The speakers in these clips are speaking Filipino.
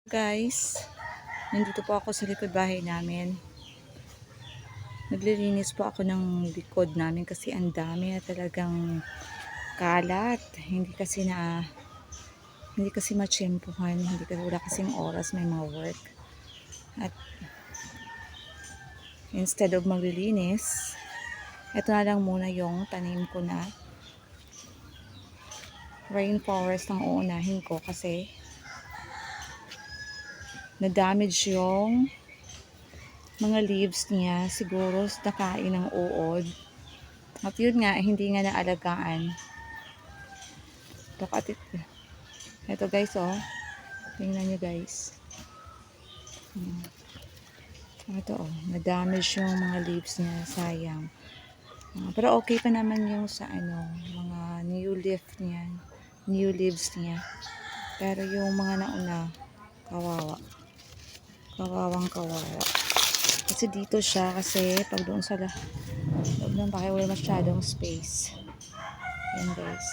Guys, nandito po ako sa likod bahay namin. Naglilinis po ako ng likod namin kasi ang dami na talagang kalat. Hindi kasi matsyempohan, hindi kasi wala kasing oras, may mga work. At instead of maglilinis, ito na lang muna yung tanim ko na rainforest ang uunahin ko kasi na-damage yung mga leaves niya, siguro nakain ng uod. At yun nga, hindi nga naalagaan. Look at it. Ito guys, oh. Tingnan nyo guys. Ito, oh. Na-damage yung mga leaves niya. Sayang. Pero okay pa naman yung sa mga new leaves niya. Pero yung mga nauna, kawawa. Kawawang-kawawa. Kasi dito siya, kasi pag doon sa loob ng bahay, wala masyadong space. Yan guys.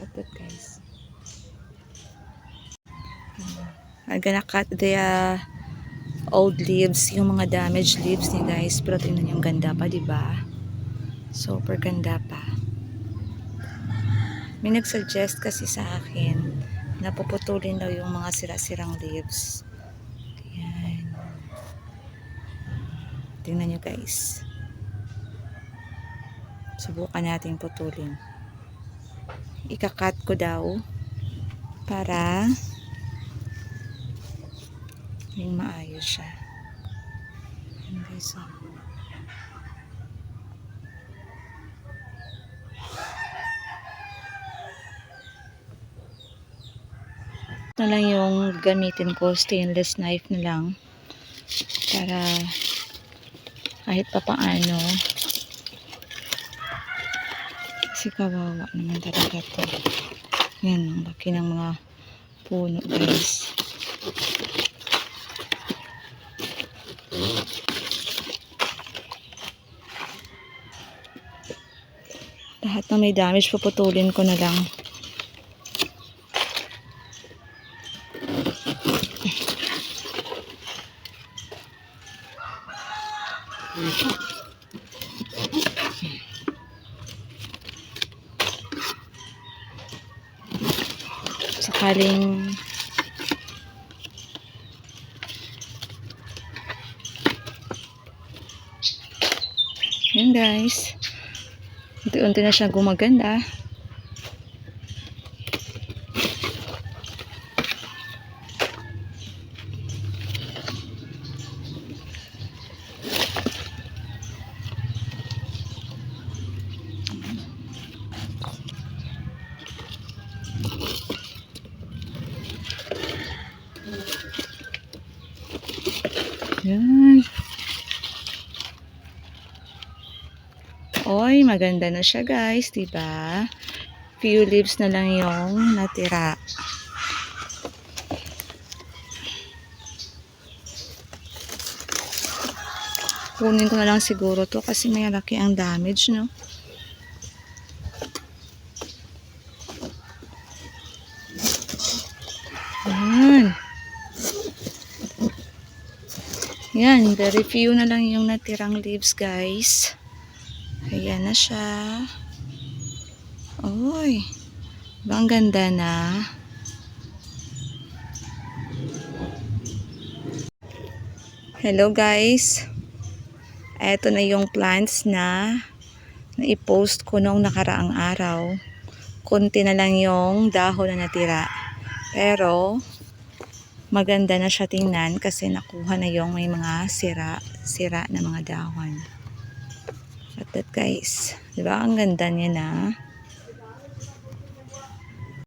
But guys. I'm gonna cut the old leaves, yung mga damaged leaves ni guys. Pero tingnan yung ganda pa, diba? Super ganda pa. May nag-suggest kasi sa akin na puputulin daw yung mga sira-sirang leaves. Ayan. Tingnan nyo guys. Subukan natin putulin. Ika-cut ko daw para yung maayos siya. Ayan guys. Na lang yung gamitin ko, stainless knife na lang para kahit pa paano, kasi kawawa naman talaga to. Yan, ang laki ng mga puno guys. Lahat na may damage puputulin ko na lang. Sakaling yan guys, unti-unti na siya gumaganda. Yan. Oy, maganda na siya guys, diba? Few leaves na lang yung natira. Kunin ko na lang siguro to kasi may laki ang damage, no? Yan. Yan, very few na lang yung natirang leaves guys. Ayan na siya. Oy, ang ganda na. Hello guys. Ito na yung plants na i-post ko nung nakaraang araw. Kunti na lang yung dahon na natira. Pero maganda na siya tingnan kasi nakuha na yung may mga sira na mga dahon. At that guys, diba ang ganda niya na?